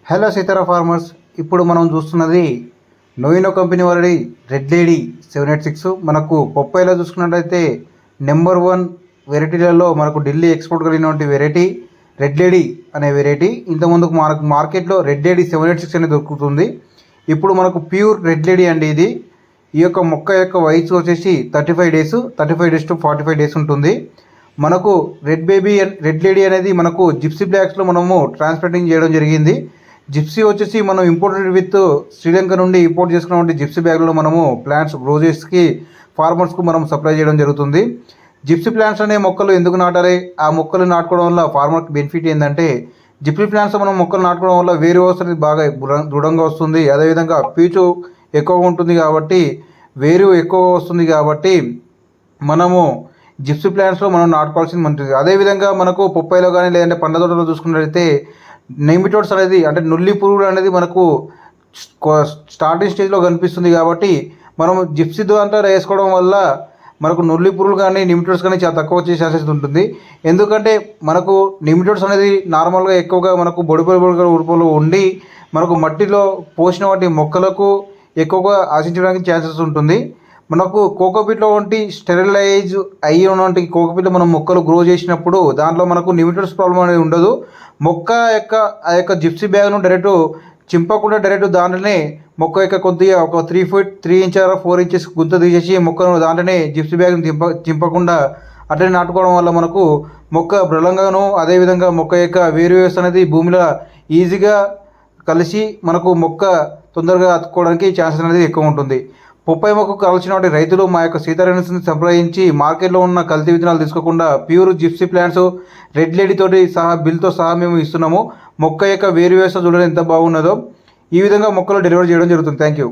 Hello Sithara farmers, ఇప్పుడు మనం చూస్తున్నది నోయినో కంపెనీ వారి రెడ్ లేడీ 786. మనకు బొప్పాయిలో చూసుకున్నట్లయితే నెంబర్ 1 వెరైటీలలో మనకు ఢిల్లీ ఎక్స్పోర్ట్ కలిగినటువంటి వెరైటీ రెడ్ లేడీ అనే వెరైటీ. ఇంతకుముందుకు మనకు మార్కెట్లో రెడ్ లేడీ 786 అనేది దొరుకుతుంది. ఇప్పుడు మనకు ప్యూర్ రెడ్ లేడీ అండి ఇది. ఈ యొక్క మొక్క యొక్క వయసు వచ్చేసి 35 డేస్ టు 45 డేస్ ఉంటుంది. మనకు రెడ్ లేడీ అనేది మనకు జిప్సీ బ్లాక్స్లో మనము ట్రాన్స్ప్లాంటింగ్ చేయడం జరిగింది. జిప్సీ వచ్చేసి మనం ఇంపోర్టెడ్ విత్ శ్రీలంక నుండి ఇంపోర్ట్ చేసుకున్నటువంటి జిప్సీ బ్యాగ్లో మనము ప్లాంట్స్ గ్రోజెస్కి ఫార్మర్స్కు మనం సప్లై చేయడం జరుగుతుంది. జిప్సీ ప్లాంట్స్ అనే మొక్కలు ఎందుకు నాటాలి, ఆ మొక్కలు నాటుకోవడం వల్ల ఫార్మర్కి బెనిఫిట్ ఏంటంటే, జిప్సీ ప్లాంట్స్ మనం మొక్కలు నాటుకోవడం వల్ల వేరు వ్యవస్థ అనేది బాగా దృఢంగా వస్తుంది. అదేవిధంగా పీచు ఎక్కువగా ఉంటుంది కాబట్టి వేరు ఎక్కువగా వస్తుంది కాబట్టి మనము జిప్సీ ప్లాంట్స్లో మనం నాటుకోవాల్సింది మంచిది. అదేవిధంగా మనకు పొప్పాయిలో కానీ లేదంటే పండ్ల తోటలో చూసుకున్నట్లయితే నెమిటోడ్స్ అనేది అంటే నుల్లి పురుగులు అనేది మనకు స్టార్టింగ్ స్టేజ్లో కనిపిస్తుంది కాబట్టి మనం జిప్సీ ద్వారా వేసుకోవడం వల్ల మనకు నుల్లి పురుగులు కానీ నెమిటోడ్స్ కానీ చాలా తక్కువ వచ్చే ఛాన్సెస్ ఉంటుంది. ఎందుకంటే మనకు నెమిటోడ్స్ అనేది నార్మల్గా ఎక్కువగా మనకు బొడి రూపంలో ఉండి మనకు మట్టిలో పోసిన వాటి మొక్కలకు ఎక్కువగా ఆశించడానికి ఛాన్సెస్ ఉంటుంది. మనకు కోకోపీట్లో వంటి స్టెరిలైజ్ అయ్యి ఉన్నటువంటి కోకోపీట్లో మనం మొక్కలు గ్రో చేసినప్పుడు దాంట్లో మనకు నెమిటోడ్స్ ప్రాబ్లం అనేది ఉండదు. మొక్క ఆ యొక్క జిప్సీ బ్యాగ్ను డైరెక్ట్ చింపకుండా డైరెక్ట్ దాంట్లోనే మొక్క యొక్క కొద్దిగా ఒక 3 feet 3 inches or 4 inches గుంత తీసేసి మొక్కను దాంట్లోనే జిప్సీ బ్యాగ్ని చింపకుండా అట్లనే నాటుకోవడం వల్ల మనకు మొక్క బలంగాను, అదేవిధంగా మొక్క యొక్క వేరు వ్యవస్థ అనేది భూమిలో ఈజీగా కలిసి మనకు మొక్క తొందరగా అతుక్కోవడానికి ఛాన్సెస్ అనేది ఎక్కువ ఉంటుంది. పొప్పాయి మొక్కకు కావాల్సినటువంటి రైతులు మా యొక్క సీతారామస్ని సంప్రదించి మార్కెట్లో ఉన్న కల్తీ విత్తనాలు తీసుకోకుండా pure gypsy plants red lady తోటి సహా బిల్తో సహా మేము ఇస్తున్నాము. మొక్క యొక్క వేరు వ్యవస్థ చూడడం ఎంత బాగున్నదో ఈ విధంగా మొక్కలు డెలివరీ చేయడం జరుగుతుంది. Thank you.